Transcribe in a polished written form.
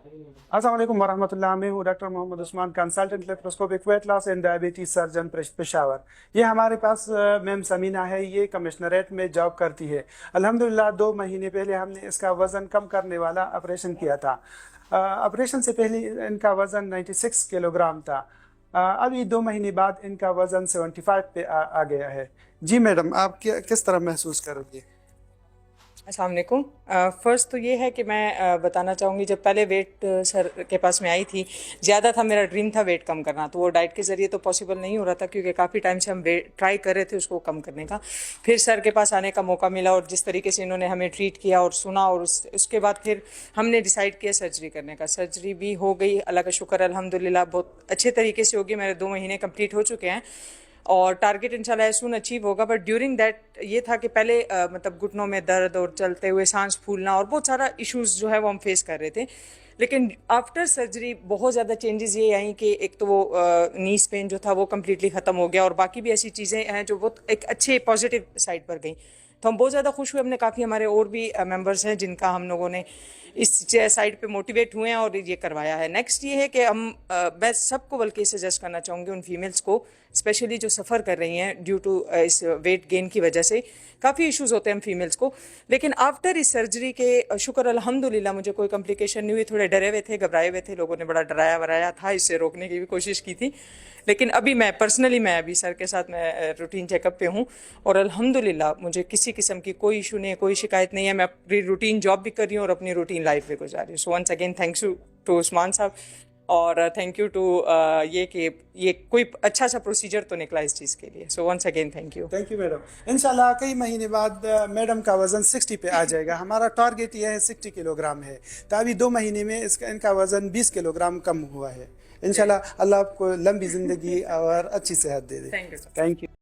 अस्सलाम वालेकुम वरहमतुल्लाह। मैं हूँ doctor Mohammad Usman, consultant laparoscopic weight loss and diabetes surgeon Peshawar. ये हमारे पास मैम समीना है, ये कमिश्नरेट में जॉब करती है। अल्हम्दुलिल्लाह 2 महीने पहले हमने इसका वज़न कम करने वाला ऑपरेशन किया था। ऑपरेशन से पहले इनका वज़न 96 किलोग्राम था। अभी 2 महीने बाद इनका वज़न 75 पे आ गया है। जी मैडम, आप किस तरह महसूस करोगे? अस्सलाम वालेकुम। फ़र्स्ट तो ये है कि मैं बताना चाहूँगी, जब पहले वेट सर के पास में आई थी, ज़्यादा था, मेरा ड्रीम था वेट कम करना, तो वो डाइट के ज़रिए तो पॉसिबल नहीं हो रहा था, क्योंकि काफ़ी टाइम से हम वेट ट्राई कर रहे थे उसको कम करने का। फिर सर के पास आने का मौका मिला और जिस तरीके से इन्होंने हमें ट्रीट किया और सुना, और उसके बाद फिर हमने डिसाइड किया सर्जरी करने का। सर्जरी भी हो गई, अल्लाह का शुक्र, अल्हम्दुलिल्लाह बहुत अच्छे तरीके से होगी। मेरे 2 महीने कंप्लीट हो चुके हैं और टारगेट इंशाल्लाह सून अचीव होगा। बट ड्यूरिंग दैट ये था कि पहले मतलब घुटनों में दर्द और चलते हुए सांस फूलना और बहुत सारा इश्यूज जो है वो हम फेस कर रहे थे। लेकिन आफ्टर सर्जरी बहुत ज़्यादा चेंजेस ये आई कि एक तो वो नीज पेन जो था वो कम्प्लीटली ख़त्म हो गया, और बाकी भी ऐसी चीज़ें हैं जो बहुत एक अच्छे पॉजिटिव साइड पर गई। तो हम बहुत ज़्यादा खुश हुए। हमने काफ़ी, हमारे और भी मेंबर्स हैं जिनका हम लोगों ने इस साइड पे मोटिवेट हुए हैं और ये करवाया है। नेक्स्ट ये है कि मैं सबको बल्कि सजेस्ट करना चाहूँगी, उन फीमेल्स को स्पेशली जो सफ़र कर रही हैं ड्यू टू इस वेट गेन की वजह से। काफ़ी इश्यूज होते हैं हम फीमेल्स को, लेकिन आफ्टर इस सर्जरी के शुक्र अल्हम्दुलिल्लाह मुझे कोई कॉम्प्लिकेशन नहीं हुई। थोड़े डरे हुए थे, घबराए हुए थे, लोगों ने बड़ा डराया वराया था, इससे रोकने की भी कोशिश की थी। लेकिन अभी मैं पर्सनली, मैं अभी सर के साथ मैं रूटीन चेकअप पे हूँ और अल्हम्दुलिल्लाह मुझे किसी किस्म की कोई इशू नहीं है, कोई शिकायत नहीं है। मैं अपनी रूटीन जॉब भी कर रही हूँ और अपनी रूटीन लाइफ भी गुजार रही हूँ। So once again thanks to Usman साहब, और थैंक यू टू ये कि ये कोई अच्छा सा प्रोसीजर तो निकला इस चीज़ के लिए। So once again thank you. Thank you madam. इंशाल्लाह कई महीने बाद मैडम का वज़न 60 पे आ जाएगा। हमारा टारगेट ये है 60 किलोग्राम है, तो अभी 2 महीने में इनका वज़न 20 किलोग्राम कम हुआ है। इंशाल्लाह अल्लाह आपको लंबी ज़िंदगी और अच्छी सेहत दे दे। Thank you. Thank you.